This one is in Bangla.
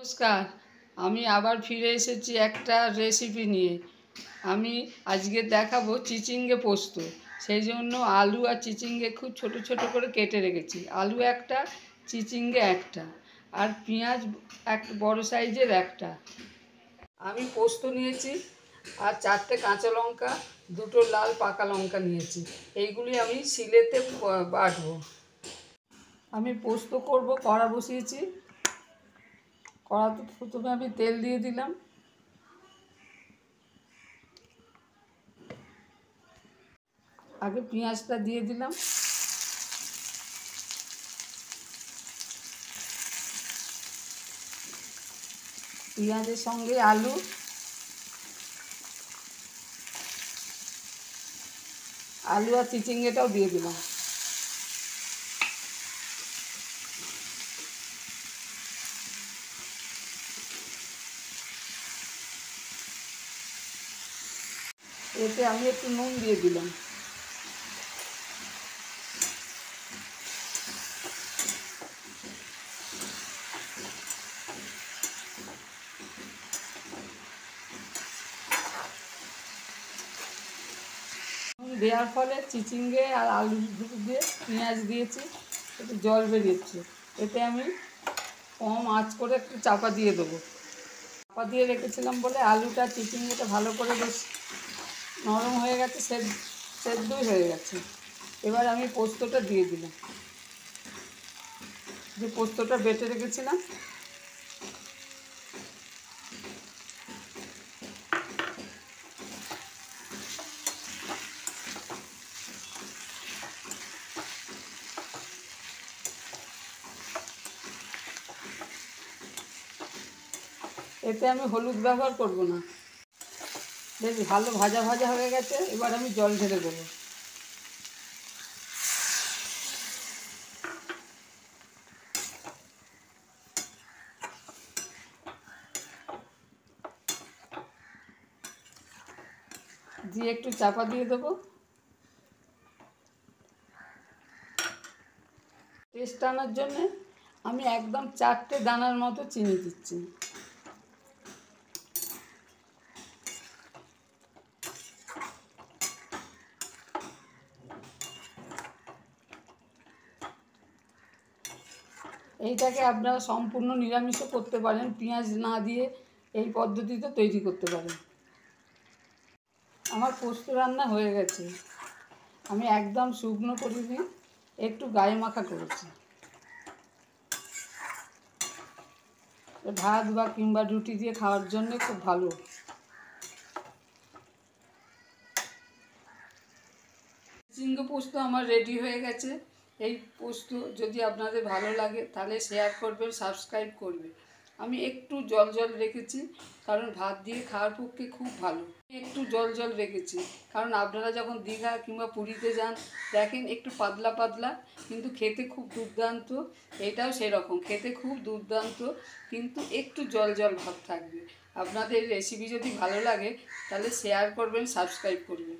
নমস্কার, আমি আবার ফিরে এসেছি একটা রেসিপি নিয়ে। আমি আজকে দেখাবো চিচিঙ্গে পোস্ত। সেই জন্য আলু আর চিচিঙ্গে খুব ছোট ছোট করে কেটে রেখেছি। আলু একটা, চিচিঙ্গে একটা, আর পেঁয়াজ এক বড় সাইজের একটা। আমি পোস্ত নিয়েছি আর 4টে কাঁচা লঙ্কা, 2টো লাল পাকা লঙ্কা নিয়েছি। এইগুলি আমি শিলেতে বাটবো। আমি পোস্ত করব, কড়া বসিয়েছি। কড়াতে প্রথমে আমি তেল দিয়ে দিলাম। আগে পেঁয়াজটা দিয়ে দিলাম। পেঁয়াজের সঙ্গে আলু, আর চিচিঙ্গেটাও দিয়ে দিলাম। এতে আমি একটু নুন দিয়ে দিলাম। নুন দেওয়ার ফলে চিচিঙ্গে আর আলু দুটো দিয়ে পেঁয়াজ দিয়েছি, একটু জল বেরিয়েছে। এতে আমি কম আঁচ করে একটু চাপা দিয়ে দেবো। চাপা দিয়ে রেখেছিলাম বলে আলুটা চিচিঙ্গেটা ভালো করে বেশ নরম হয়ে গেছে, সেদ্ধই হয়ে গেছে। এবার আমি পোস্তটা দিয়ে দিলাম, যে পোস্তটা বেটে রেখেছিলাম। এতে আমি হলুদ ব্যবহার করব না। বেশ ভালো ভাজা ভাজা হয়ে গেছে। এবার আমি জল ঢেলে দেবো। দিয়ে একটু চাপা দিয়ে দেবো। টেস্ট আনার জন্যে আমি একদম 4টে দানার মতো চিনি দিচ্ছি। এইটাকে আপনারা সম্পূর্ণ নিরামিষও করতে পারেন, পেঁয়াজ না দিয়ে এই পদ্ধতিতে তৈরি করতে পারেন। আমার পোস্ত রান্না হয়ে গেছে। আমি একদম শুকনো করিনি, একটু গায়ে মাখা করেছি। ভাত বা কিংবা রুটি দিয়ে খাওয়ার জন্য খুব ভালো। চিচিঙ্গে পোস্ত আমার রেডি হয়ে গেছে। এই পোস্ত যদি আপনাদের ভালো লাগে তাহলে শেয়ার করবেন, সাবস্ক্রাইব করবেন। আমি একটু জল জল রেখেছি, কারণ ভাত দিয়ে খাওয়ার পক্ষে খুব ভালো। একটু জল জল রেখেছি কারণ আপনারা যখন দীঘা কিংবা পুরীতে যান দেখেন একটু পাতলা পাতলা, কিন্তু খেতে খুব দুর্দান্ত। এটাও সেরকম খেতে খুব দুর্দান্ত, কিন্তু একটু জল জল ভাব থাকবে। আপনাদের রেসিপি যদি ভালো লাগে তাহলে শেয়ার করবেন, সাবস্ক্রাইব করবেন।